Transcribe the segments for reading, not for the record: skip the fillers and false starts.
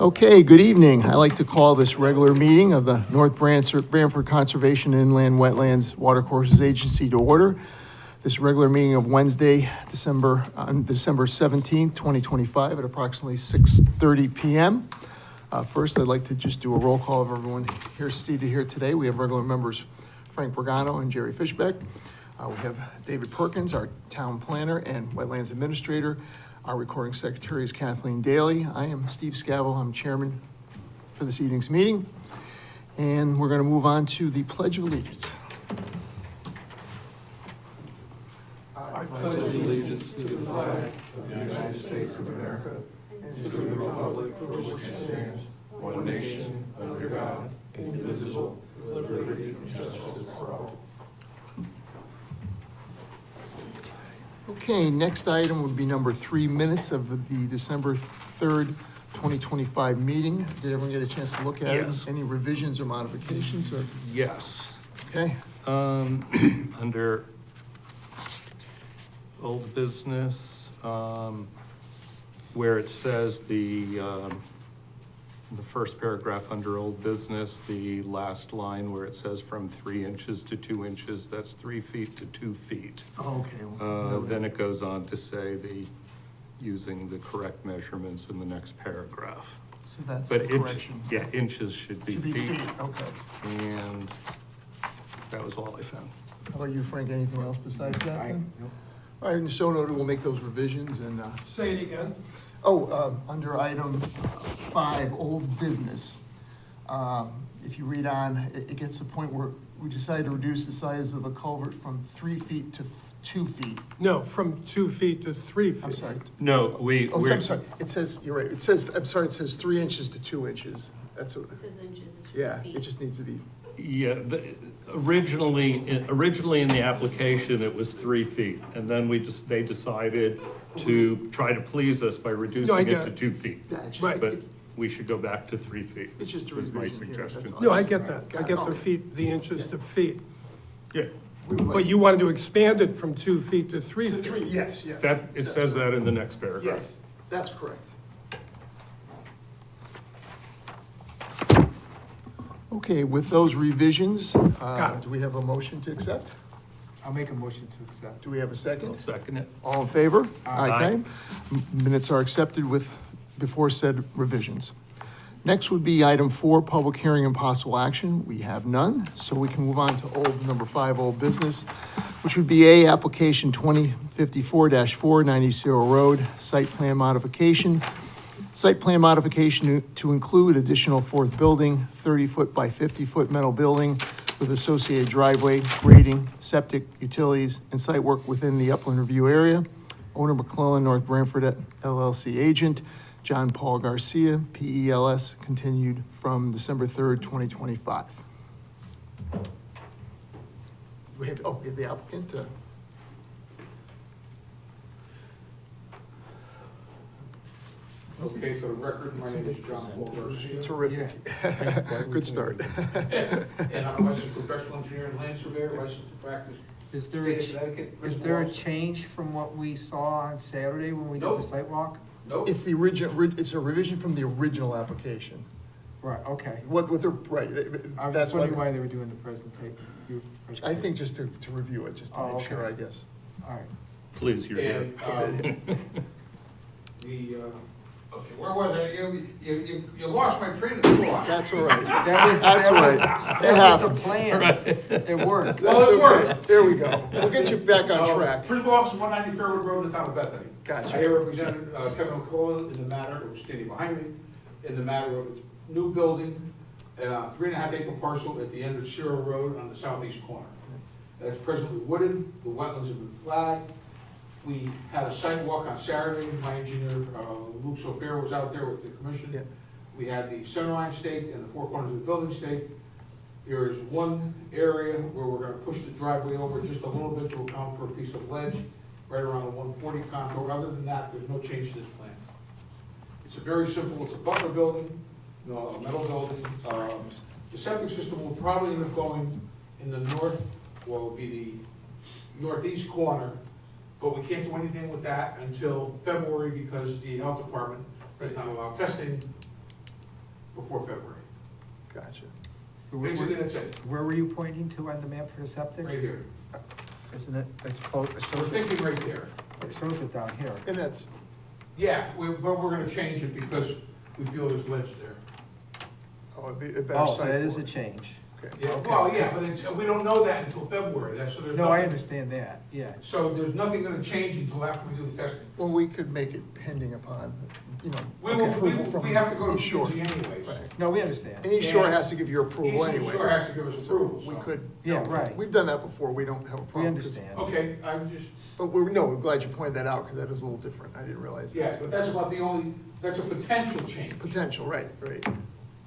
Okay, good evening. I'd like to call this regular meeting of the North Branford Conservation Inland Wetlands Watercourses Agency to order. This regular meeting of Wednesday, December 17th, 2025 at approximately 6:30 p.m. First, I'd like to just do a roll call of everyone here seated here today. We have regular members Frank Borgano and Jerry Fishbeck. We have David Perkins, our town planner and wetlands administrator. Our recording secretary is Kathleen Daly. I am Steve Scavell. I'm chairman for this evening's meeting. And we're going to move on to the Pledge of Allegiance. I pledge allegiance to the flag of the United States of America and to the republic for which it stands, one nation, under God, indivisible, with liberty and justice for all. Okay, next item would be number 3 minutes of the December 3rd, 2025 meeting. Did everyone get a chance to look at it? Yes. Any revisions or modifications? Or Yes. okay, Under old business, where it says the first paragraph under old business, the last line where it says from 3 inches to 2 inches, that's 3 feet to 2 feet. oh, okay. Then it goes on to say using the correct measurements in the next paragraph. So that's But the correction. yeah, inches should be To be feet, feet, okay. and that was all I found. How about you, Frank? Anything else besides that? Then? All right, and so noted, we'll make those revisions and, Say it again. under item 5, old business. If you read on, it gets to the point where we decided to reduce the size of the culvert from 3 feet to 2 feet. No, from 2 feet to 3 feet. I'm sorry. No, I'm sorry. It says, you're right. It says, I'm sorry, it says 3 inches to 2 inches. That's what, It says inches, it should be yeah, feet. it just needs to be, Yeah, originally in the application, it was 3 feet, and then they decided to try to please us by reducing it get to it. 2 feet. yeah, it's just, Right. But we should go back to 3 feet. it's just a was my revision here. That's suggestion. all. No, I get that. I Got it. get the feet, the inches to feet. Yeah, We would like- But you wanted to expand it from 2 feet to 3 To feet. 3, yes, yes. it says that in the next paragraph. Yes, that's correct. Okay, with those revisions, Got it. do we have a motion to accept? I'll make a motion to accept. Do we have a I'll second? second it. All in favor? Aye. Okay. Minutes are accepted with before said revisions. Next would be item 4, public hearing and possible action. We have none, so we can move on to number 5, old business, which would be A, application 2054-4, 90 Cyril Road, site plan modification. Site plan modification to include additional 4th building, 30-foot by 50-foot metal building with associated driveway, grading, septic, utilities, and site work within the upland review area. Owner McClellan, North Branford LLC agent, John Paul Garcia, PELS, continued from December 3rd, 2025. We have the applicant. Okay, so the record, my name is John Paul Garcia, Terrific. Good start. and I'm a licensed professional engineer and land surveyor, licensed to practice. Is there a, State of Connecticut, is there a change from what we saw on Saturday when we did the Nope. site walk? Nope, It's the it's a revision from the original application. Right, okay. What they're, right, I was that's just wondering why, why they were doing the presentation. I think just to review it, just to Oh, make sure, okay. I guess. All right. Please, you're here. and, okay, where was I? You lost my train of thought. That's all right. That's all right. It happens. the plan. It worked. Well, it worked. There we go. We'll get you back on track. Principal Officer, 190 Fairwood Road, in the town of Bethany. Gotcha. I here represent Kevin McClellan in the matter, who's standing behind me, in the matter of a new building, 3.5 acre parcel at the end of Cyril Road on the southeast corner. That's presently wooded, the wetlands have been flagged. We had a site walk on Saturday, my engineer, Luke Sofair, was out there with the commission. Yeah. We had the center line staked and the 4 corners of the building staked. There is one area where we're gonna push the driveway over just a little bit to account for a piece of ledge, right around the 140 contour. Other than that, there's no change to this plan. It's a very simple, it's a butler building, a metal building. The septic system will probably end up going in the north, well, it'll be the northeast corner, but we can't do anything with that until February because the health department does not allow testing before February. Gotcha. So where- Basically, that's it, Where were you pointing to on the map for the septic? right here. Isn't it, it We're shows it, thinking right there. it shows it down here. And that's, Yeah, but we're gonna change it because we feel there's ledge there. oh, it'd be a better Oh, so site that is for a it. change. Okay. Yeah, Okay. well, yeah, but it's, we don't know that until February, that's, so there's No, I nothing. understand that, yeah. So there's nothing gonna change until after we do the testing. Well, we could make it pending upon, you know, We will, approval from we have to go to East Shore. PG anyways. Right. No, we understand. And East Shore Yeah. has to give you approval East anyway. Shore has to give us So approval, we so. could. Yeah, right. We've done that before, we don't have a We problem. 'cause- understand. Okay, I'm just, But we're glad you pointed that out, because that is a little different, I didn't realize that. yeah, So but that's about the only, that's a potential change. Potential, right.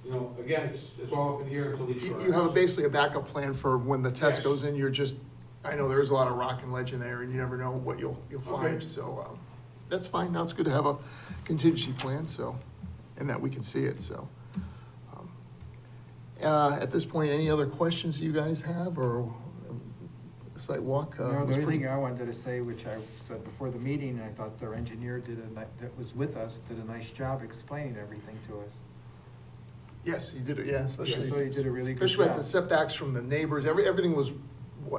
You know, again, it's all up in the air until East Shore. You have basically a backup plan for when the test Yes. goes in, you're just, I know there is a lot of rock and ledge in there, and you never know what you'll find, Okay. so, that's fine, now it's good to have a contingency plan, so, and that we can see it, so. At this point, any other questions you guys have, or site walk? No, was the only pretty- thing I wanted to say, which I said before the meeting, and I thought their engineer that was with us, did a nice job explaining everything to us. Yes, he did it, yeah, especially. So he did a really good Especially with job. the setbacks from the neighbors, everything was,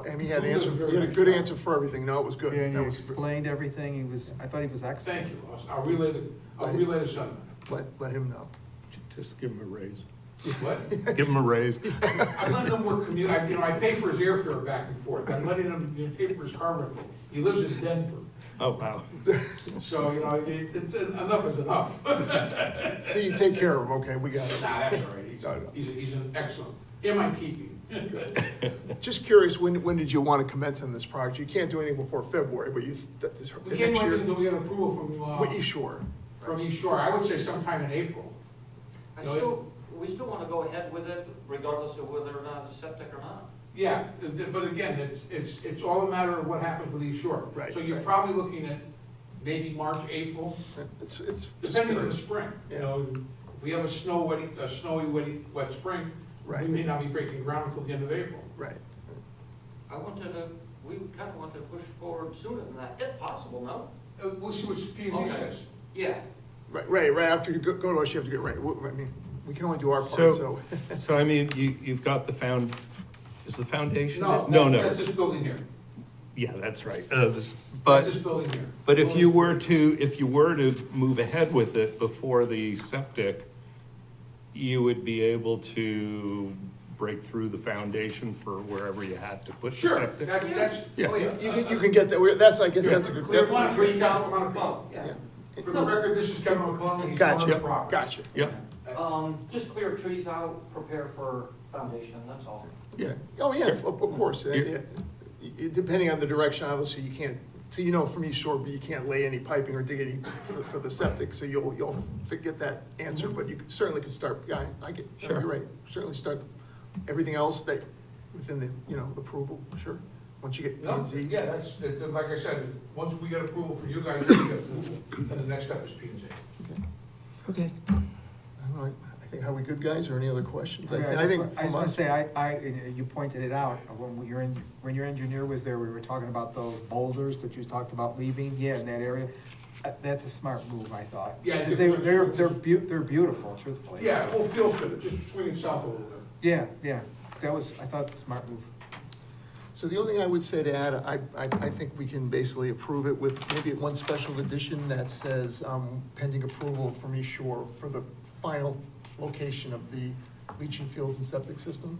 I mean, he had an He did answer, a very he had a nice good job. answer for everything, no, it was good. Yeah, and That he was- explained everything, I thought he was excellent. Thank you, I'll relay the sentiment. Let him know. Just give him a raise. What? Give him a raise. I'm letting him work I pay for his airfare back and forth, I'm letting him, pay for his car rental. He lives in Denver, Oh, wow. so, it's, enough is enough. Nah, So you take care of him, okay, we got it. that's all right, he's an excellent, in my keeping. Just curious, when did you want to commence on this project? You can't do anything before February, but We can't next do anything year, until we get approval with East Shore. from East Shore, I would say sometime in April. We still wanna go ahead with it regardless of whether or not it's septic or not. Yeah, but again, it's all a matter of what happens with East Shore. Right. So you're probably looking at maybe March, April, It's just depending on the curious. spring. Yeah. If we have a snowy, wet spring, we Right. may not be breaking ground until the end of April. Right. We kinda wanted to push forward sooner than that, if possible, no? We'll see what P and Z Okay. says. Yeah. Right after you go to us, you have to get right. I mean, we can only do our part, So, so. so I mean, you've got is the foundation? No, No, that's this building here. Yeah, that's right. That's But, this building here. but if you were to move ahead with it before the septic, you would be able to break through the foundation for wherever you had to put the Sure, septic? that's, Yeah. oh yeah. You can get that, that's, I guess that's a good. Clear that's- plan. Trees out, well, yeah. Yeah. For the record, this is Kevin McClung, he's Gotcha, on the property. gotcha. Yeah, Just clear trees out, prepare for foundation, that's all. yeah. Oh, yeah, of course. Yeah. Depending on the direction, obviously, you can't, so you know from East Shore, but you can't lay any piping or dig any for the septic, so you'll get that answer, but you certainly could start, yeah, I get, no, Sure. you're right. Certainly start everything else that, within the, the approval, sure. Once you get P No, and Z. yeah, like I said, once we get approval from you guys, we get approval, then the next step is P and Z. Okay. All right, I think, are we good, guys, or any other questions? I I think just from want to us, say, you pointed it out, when your engineer was there, we were talking about those boulders that you talked about leaving, yeah, in that area. That's a smart move, I thought. Yeah, Because they're- they're beautiful, truthfully. Yeah, it will feel good, just swing it south a little bit. Yeah, that was, I thought, the smart move. so the only thing I would say to add, I think we can basically approve it with maybe one special edition that says, pending approval from East Shore for the final location of the leaching fields and septic system.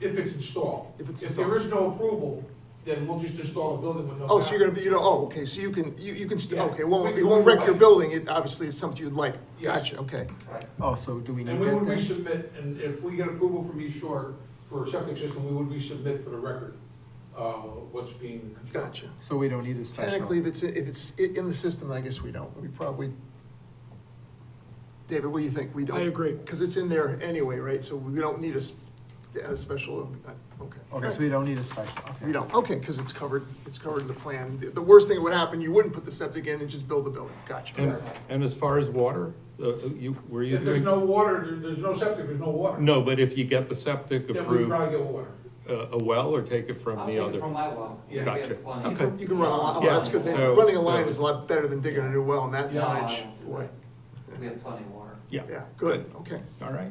If it's installed. If it's If there is no approval, then we'll just install a building with no. Oh, so you're gonna be, okay, so you can, Yeah. okay, We well, can it won't go wreck your right. building, it obviously is something you'd like. Yes. Gotcha, okay. Right. Oh, so do we need And we that would then? resubmit, and if we get approval from East Shore for a septic system, we would resubmit for the record, what's being constructed. Gotcha. So we don't need a special? Technically, if it's in the system, I guess we don't, we probably, David, what do you think? We don't? I agree. Because it's in there anyway, right, so we don't need a special, okay. Okay, so we don't need a special, okay. We don't, okay, because it's covered in the plan. The worst thing that would happen, you wouldn't put the septic in and just build the building, gotcha. And as far as water, were you If there's doing? no water, there's no septic, there's no water. No, but if you get the septic Then we approved, probably get water. a well or take it from I'll the take it other? from my well. Yeah. We have Gotcha. plenty. You can, you can run a line, oh, Yeah, that's good, so- running a line so- is a lot better than digging a new well, and that's No, I tonnage. don't do Boy. We have plenty of water. Yeah. Yeah, good, okay. All right.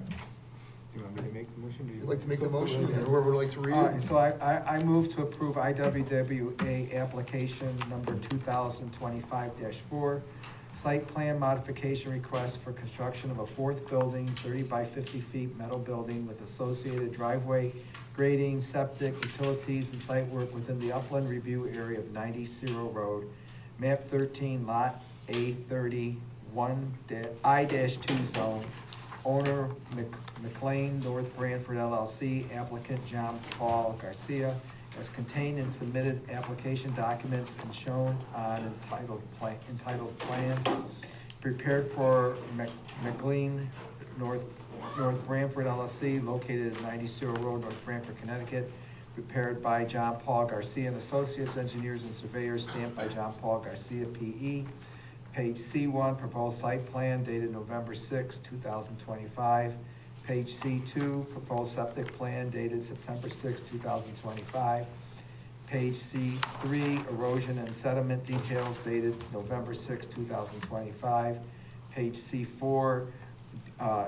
You want me to make the motion? You'd like to make the motion, or whoever would like to read All right, it? so I move to approve IWWA application number 2025-4, site plan modification request for construction of a fourth building, 30 by 50 feet metal building with associated driveway, grading, septic, utilities, and site work within the upland review area of 90 Ciro Road, map 13, lot A30, I-2 zone, owner McLean North Branford LLC, applicant John Paul Garcia, as contained in submitted application documents and shown on entitled plans, prepared for McLean North Branford LLC, located at 90 Ciro Road, North Branford, Connecticut, prepared by John Paul Garcia and Associates, engineers and surveyors, stamped by John Paul Garcia, P.E. Page C1, proposed site plan dated November 6, 2025. Page C2, proposed septic plan dated September 6, 2025. Page C3, erosion and sediment details dated November 6, 2025. Page C4,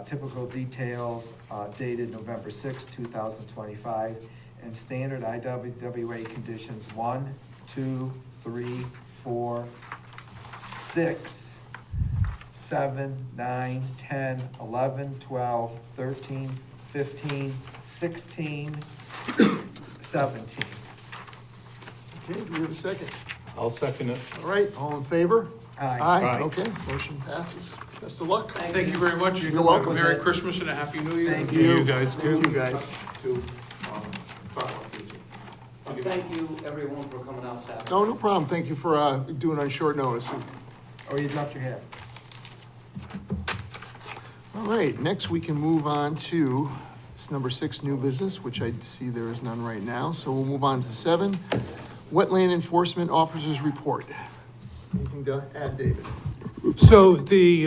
typical details dated November 6, 2025. And standard IWWA conditions 1, 2, 3, 4, 6, 7, 9, 10, 11, 12, 13, 15, 16, 17. Okay, do we have a second? I'll second it. All right, all in favor? Aye. Aye. Okay, motion passes. Best of luck. Thank you very much. You're welcome. Merry Christmas and a Happy New Year. Thank You guys too. Thank you, guys. To, talk about this. Thank you, everyone, for coming out Saturday. No, no problem. Thank you for doing on short notice. Oh, you dropped your hat. All right, next we can move on to, it's number 6, new business, which I see there is none right now. So we'll move on to 7, wetland enforcement officers report. Anything to add, David? So the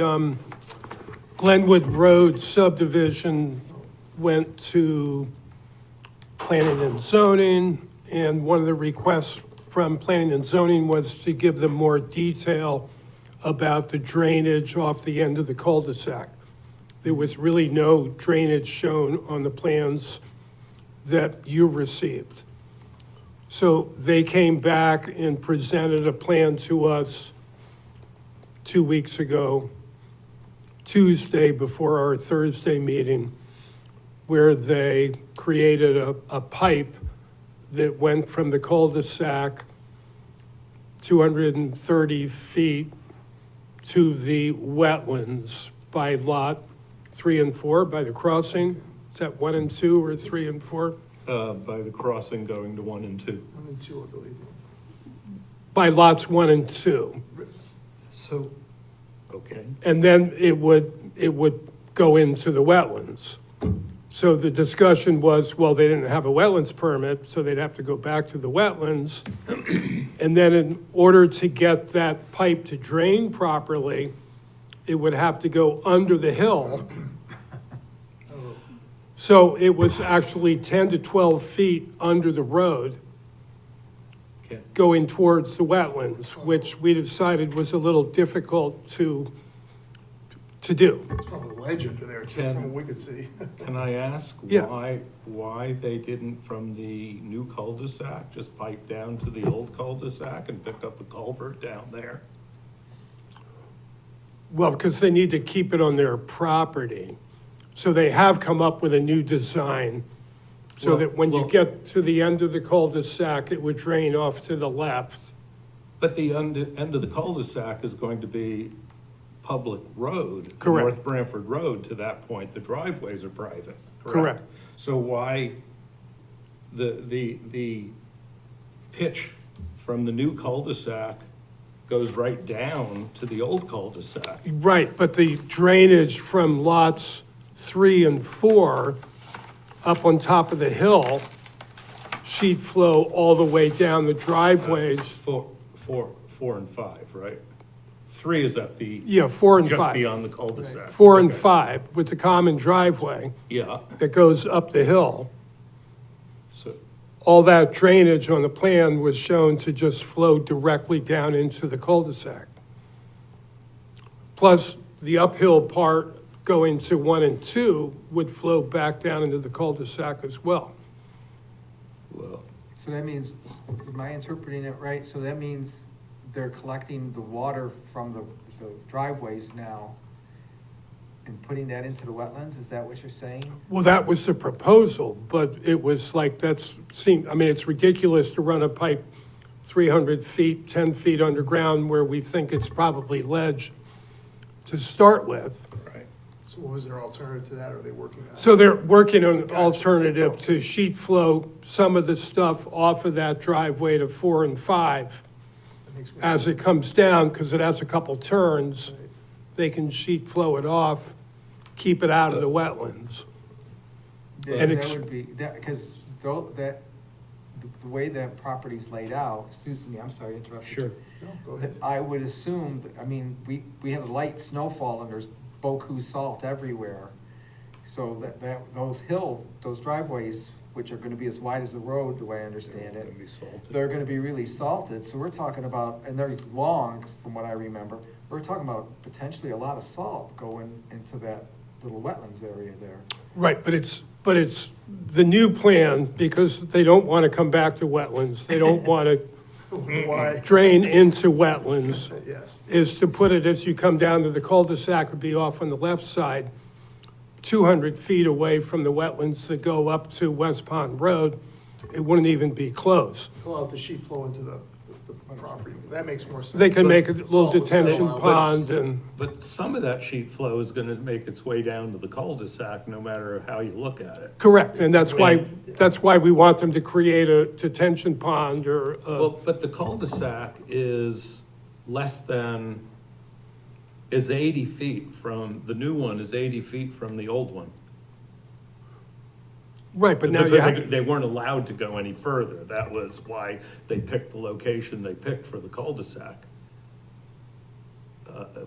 Glenwood Road subdivision went to planning and zoning, and one of the requests from planning and zoning was to give them more detail about the drainage off the end of the cul-de-sac. There was really no drainage shown on the plans that you received. So they came back and presented a plan to us 2 weeks ago, Tuesday before our Thursday meeting, where they created a pipe that went from the cul-de-sac 230 feet to the wetlands by lot 3 and 4, by the crossing. Is that 1 and 2 or 3 and 4? By the crossing going to 1 and 2. 1 and 2, I believe. By lots 1 and 2. So, okay. And then it would go into the wetlands. So the discussion was, well, they didn't have a wetlands permit, so they'd have to go back to the wetlands. And then in order to get that pipe to drain properly, it would have to go under the hill. So it was actually 10 to 12 feet under the road Okay. going towards the wetlands, which we decided was a little difficult to do. It's probably a ledge under there too, from what we could see. Can I ask Yeah. why they didn't, from the new cul-de-sac, just pipe down to the old cul-de-sac and pick up a culvert down there? Well, because they need to keep it on their property. So they have come up with a new design so that when you Well- get to the end of the cul-de-sac, it would drain off to the left. But the end of the cul-de-sac is going to be public road. Correct. North Branford Road to that point, the driveways are private, correct? Correct. So why, the pitch from the new cul-de-sac goes right down to the old cul-de-sac? Right, but the drainage from lots 3 and 4 up on top of the hill, sheet flow all the way down the driveways. Four and 5, right? 3 is at the. Yeah, 4 and Just 5. beyond the cul-de-sac. 4 and Okay. 5 with the common driveway Yeah, that goes up the hill. so, All that drainage on the plan was shown to just flow directly down into the cul-de-sac. Plus, the uphill part going to 1 and 2 would flow back down into the cul-de-sac as well. Well, So that means, am I interpreting it right? So that means they're collecting the water from the driveways now and putting that into the wetlands? Is that what you're saying? Well, that was the proposal, but it was like, I mean, it's ridiculous to run a pipe 300 feet, 10 feet underground where we think it's probably ledge to start with. right. So what was their alternative to that? Are they working on? So they're working on an alternative to sheet flow some of the stuff off of that driveway to 4 and 5. That makes more As it sense. comes down, because it has a couple turns, they can sheet flow it off, keep it out of the wetlands. Yeah, And that it's- would be, that, because though, that, the way that property's laid out, excuse me, I'm sorry to interrupt you. Sure. No, go ahead. I would assume, I mean, we had a light snowfall and there's Boku salt everywhere. So those driveways, which are gonna be as wide as the road, the way I understand it, Gonna be salted. they're gonna be really salted, so we're talking about, and they're long, from what I remember, we're talking about potentially a lot of salt going into that little wetlands area there. Right, but it's the new plan, because they don't want to come back to wetlands, they don't want to Why? drain into wetlands, Yes. is to put it, as you come down to the cul-de-sac, would be off on the left side, 200 feet away from the wetlands that go up to West Pond Road. It wouldn't even be close. Allow the sheet flow into the property. That makes more sense. They can make a little Salt is so detention loud. pond and, But some of that sheet flow is gonna make its way down to the cul-de-sac, no matter how you look at it. correct, and that's why we want them to create a detention pond or, Well, but the cul-de-sac is less than, is 80 feet from, the new one is 80 feet from the old one. right, but now you Because have, they weren't allowed to go any further. That was why they picked the location they picked for the cul-de-sac.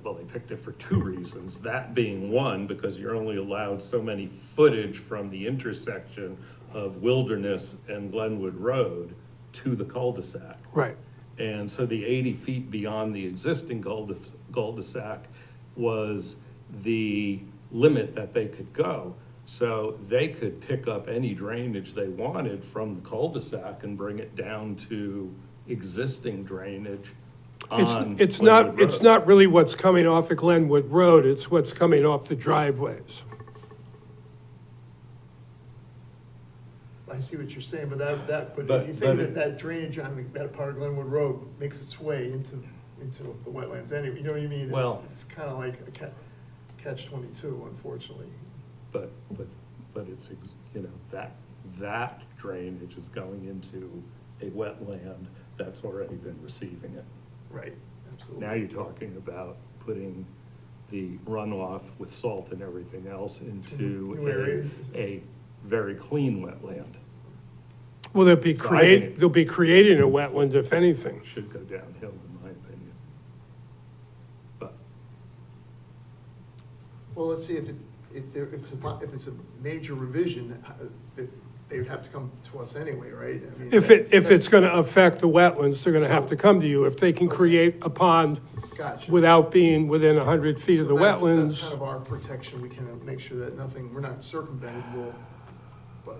Well, they picked it for two reasons, that being one, because you're only allowed so many footage from the intersection of Wilderness and Glenwood Road to the cul-de-sac. right. And so the 80 feet beyond the existing cul-de-sac was the limit that they could go. So they could pick up any drainage they wanted from the cul-de-sac and bring it down to existing drainage on It's Glenwood not, it's Road. not really what's coming off of Glenwood Road, it's what's coming off the driveways. I see what you're saying, but but But- if you think but that drainage on that part of Glenwood Road makes its way into the wetlands anyway, you know what I mean? Well- It's kind of like a catch-22, unfortunately. But it's, you know, that drainage is going into a wetland that's already been receiving it. Right, absolutely. Now you're talking about putting the runoff with salt and everything else New into areas. a very clean wetland. Well, Driving. they'll be creating a wetland, if anything. Should go downhill, in my opinion. But, Well, let's see, if it's a major revision, they would have to come to us anyway, right? I mean, If it's gonna affect the wetlands, they're gonna have to come to you. If they can create a pond Gotcha. without being within 100 feet of So the that's kind wetlands, of our protection, we can make sure that we're not circumvented, but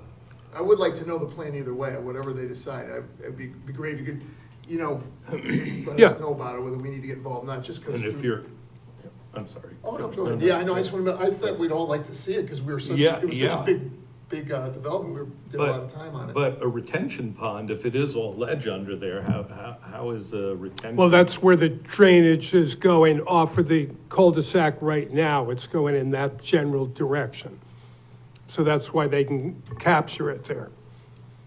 I would like to know the plan either way, whatever they decide. It'd be great if you could, you know, let Yeah. us know about it, whether we need to get involved, not just because. and if you're, I'm sorry. Oh, no, go ahead. Yeah, I know, I just want to, I thought we'd all like to see it, because it was such Yeah, a yeah. big development, we did a lot of time on it. But a retention pond, if it is all ledge under there, how is a retention? well, that's where the drainage is going off of the cul-de-sac right now. It's going in that general direction. So that's why they can capture it there.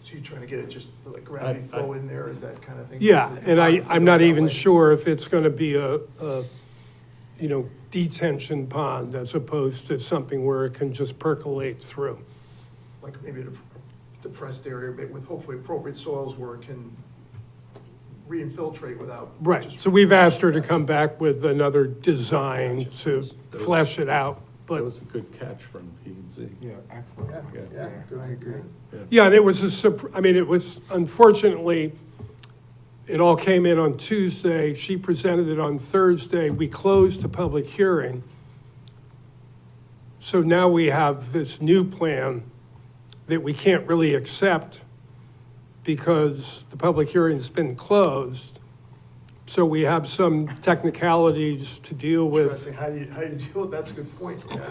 So you're trying to get it just to, like gravity I- flow in there, is that kind of thing? Yeah, Is it and topography I'm not goes that even way? sure if it's gonna be a, you know, detention pond as opposed to something where it can just percolate through. Like maybe a depressed area, but with hopefully appropriate soils where it can re-infiltrate without. Right, just- so we've asked her to come back with another design to flesh it out, That but, was a good catch from P&Z. Yeah, excellent. Yeah, good, I agree. yeah, and it was I mean, it was, unfortunately, it all came in on Tuesday, she presented it on Thursday, we closed the public hearing. So now we have this new plan that we can't really accept because the public hearing's been closed. So we have some technicalities to deal with. Interesting. How do you deal with, that's a good point, yeah.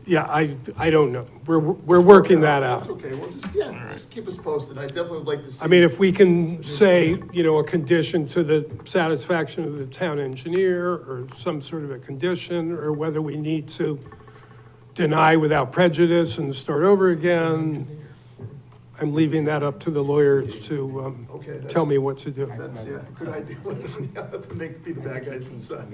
Yeah, I don't know. We're working that That's out. okay, well, just keep us posted, I definitely would like to see. I mean, if we can say, you know, a condition to the satisfaction of the town engineer or some sort of a condition, or whether we need to deny without prejudice and start over again, I'm leaving that up to the lawyers to Okay, that's- tell me what to do. That's, yeah, good idea, let them be the bad guys inside.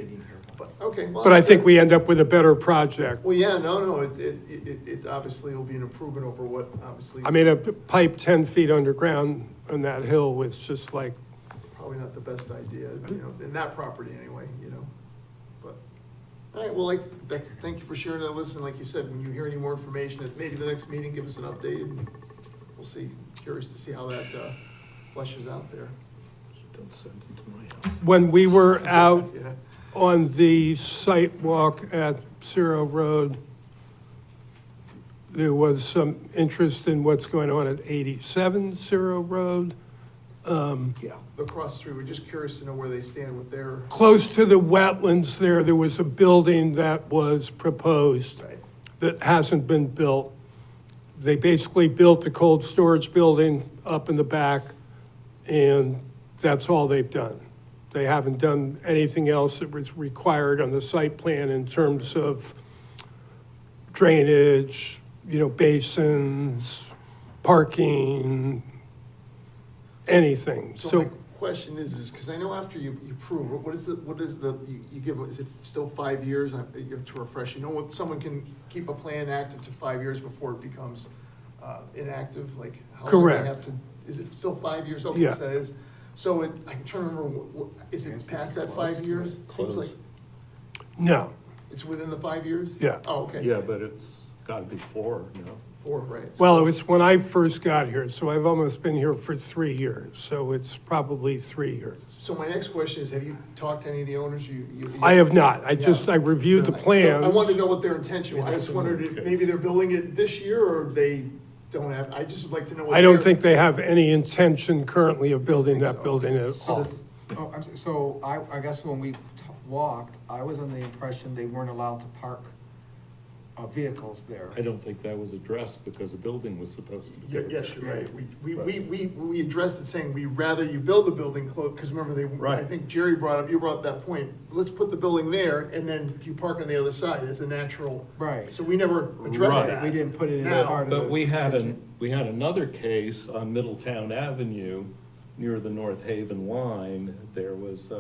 But, okay. well, But I that's think good. we end up with a better project. Well, yeah, no, it obviously will be an improvement over what, obviously, I mean, a pipe 10 feet underground on that hill was just like, probably not the best idea, you know, in that property anyway, you know, but, all right, well, thank you for sharing that, listen, like you said, when you hear any more information, at maybe the next meeting, give us an update, and we'll see, curious to see how that, fleshes out there. Don't send it to my house. when we were out Yeah, on the site walk at Ciro Road, there was some interest in what's going on at 87 Ciro Road. across the street, we're just curious to know where they stand with their, Close to the wetlands there was a building that was proposed right, that hasn't been built. They basically built the cold storage building up in the back, and that's all they've done. They haven't done anything else that was required on the site plan in terms of drainage, you know, basins, parking, anything. so my So, question is, because I know after you prove, what is you give, is it still 5 years? You have to refresh, you know, what, someone can keep a plan active to 5 years before it becomes inactive, like? how long do they Correct. have to? Is it still 5 years? Okay, Yeah. so that is, so I'm trying to remember, is it past that 5 years? It seems like no, it's within the 5 years? Yeah. Oh, okay. Yeah, but it's gotta be 4, you know? 4, right. well, it was when I first got here, so I've almost been here for 3 years, so it's probably 3 years. So my next question is, have you talked to any of the owners? I have not, I Yeah. reviewed the So plans. I wanted to know what their intention was. I just wondered if maybe they're building it this year or they don't have, I just would like to know what. I don't their- think they have any intention currently of building think that so. building at all. Oh, so I guess when we walked, I was under the impression they weren't allowed to park vehicles there. I don't think that was addressed because the building was supposed to be. Yes, you're right. We addressed it saying, we'd rather you build the building close, because remember, I Right. think Jerry you brought up that point. Let's put the building there and then you park on the other side as a natural. Right. So we never addressed Right. that. We didn't put it in Now- part of the. But we had another case on Middletown Avenue near the North Haven line. There was,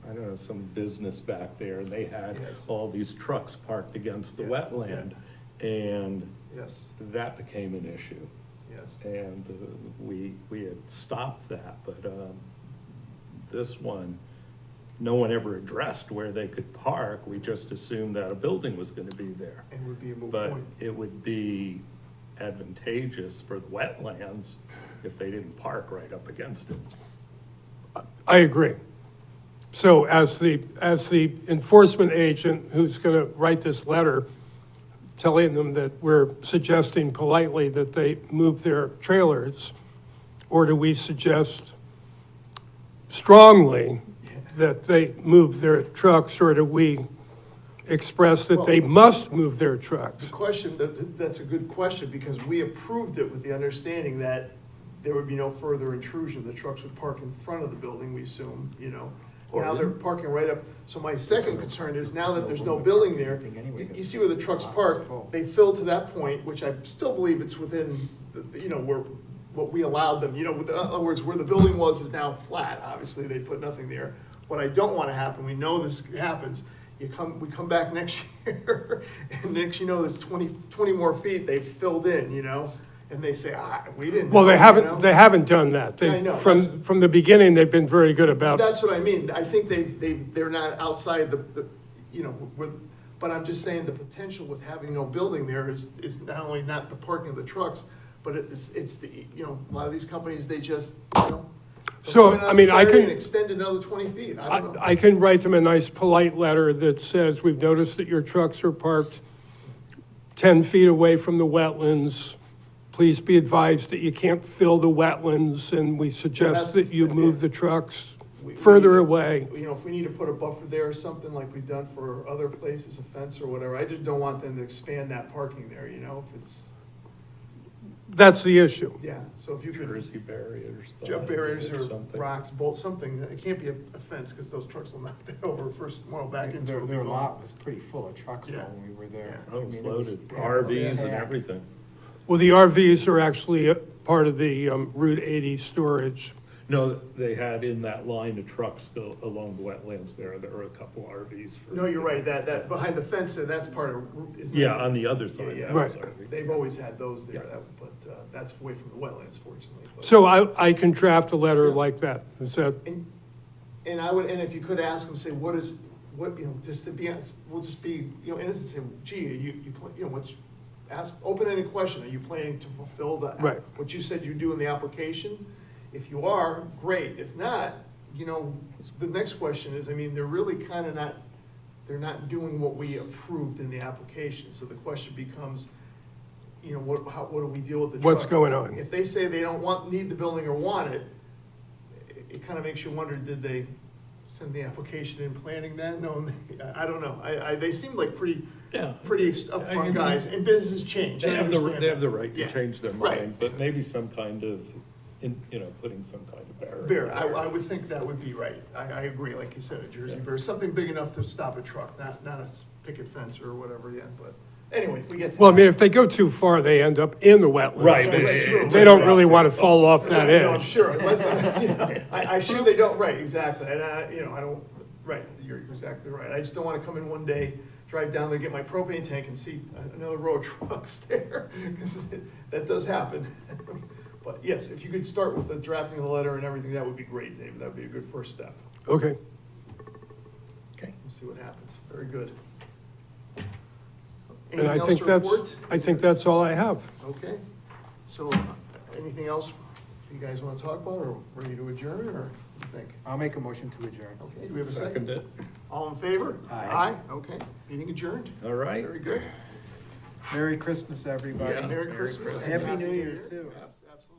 I don't know, some business back there, and they had Yes. all these trucks parked against the Yeah, wetland. And Yes, that became an issue. yes. And we had stopped that, but this one, no one ever addressed where they could park. We just assumed that a building was gonna be there. And it would be a moot But point. it would be advantageous for the wetlands if they didn't park right up against it. I agree. So as the enforcement agent who's gonna write this letter, telling them that we're suggesting politely that they move their trailers, or do we suggest strongly that they move their trucks, or do we express that they must move their The trucks? question, that's a good question, because we approved it with the understanding that there would be no further intrusion. The trucks would park in front of the building, we assume, you know. Now they're parking right up, so my second concern is now that there's no building there, you see where the trucks park, they fill to that point, which I still believe it's within, you know, where, what we allowed them, you know, in other words, where the building was is now flat, obviously, they put nothing there. What I don't wanna happen, we know this happens, we come back next year, and next you know, there's 20 more feet they've filled in, you know? And they say, we didn't. Well, they know, you know? haven't done that. I know, From the beginning, they've been very good about, That's what I mean, I think they're not outside you know, but I'm just saying the potential with having no building there is not only not the parking of the trucks, but it's the, you know, a lot of these companies, they just, you know. So, they'll come in I on mean, I Saturday can- and extend another 20 feet, I don't know. I can write them a nice polite letter that says, we've noticed that your trucks are parked 10 feet away from the wetlands. Please be advised that you can't fill the wetlands, and we suggest that you move the trucks further away. You know, if we need to put a buffer there or something like we've done for other places, a fence or whatever, I just don't want them to expand that parking there, you know, if it's, That's the issue. yeah, so if you could. Jersey barriers. Jump barriers or something. rocks, bolts, something, it can't be a fence, because those trucks will knock that over first, well, back into Their, it. their lot was pretty full of trucks though Yeah. when we were there. Yeah. Oh, I mean, it loaded, was- RVs and packed. everything. Well, the RVs are actually a part of the Route 80 storage. No, they had in that line of trucks go along the wetlands there were a couple RVs. for- No, you're right, that, behind the fence there, that's part of, isn't it? Yeah, on the other side. Yeah, that Right. was RV. They've always had those there, Yeah. but that's away from the wetlands fortunately. But- So I can draft a letter like that. Is that, And I would, and if you could ask them, say, what, you know, just to be, we'll just be, you know, innocent, say, gee, you know, ask, open-ended question, are you planning to fulfill Right. what you said you do in the application? If you are, great, if not, you know, the next question is, I mean, they're really kind of not, they're not doing what we approved in the application, so the question becomes, you know, what do we deal with the trucks? What's going on? If they say they don't need the building or want it, it kind of makes you wonder, did they send the application in planning that? No, I don't know. They seem like pretty I upfront mean, guys, and businesses change. They I have understand they have the that. right to Yeah. change their Right. mind, but maybe some kind of, you know, putting some kind of barrier. Bear, I would think that would be right. I agree, like you said, a Jersey bear, something big enough to stop a truck, not a picket fence or whatever, yeah, but anyway, if we get to. well, I mean, that- if they go too far, they end up in the wetlands. Right, Right, but true. They don't really want to fall off that No, I'm edge. sure, unless, you know, I'm sure they don't, right, exactly, and you know, I don't, right, you're exactly right. I just don't wanna come in one day, drive down there, get my propane tank and see another row of trucks there, because that does happen. But yes, if you could start with the drafting of the letter and everything, that would be great, David, that would be a good first step. Okay. Okay. We'll see what happens, very good. And Anything I else think to that's, report? I think that's all I have. Okay, so anything else you guys wanna talk about, or ready to adjourn, or what do you think? I'll make a motion to adjourn. Okay, do we have a Second second? it. All in favor? Aye. Okay, meeting adjourned, All right. very good. Merry Christmas, everybody. Yeah. Merry Christmas. Happy New Year, too. Absolutely.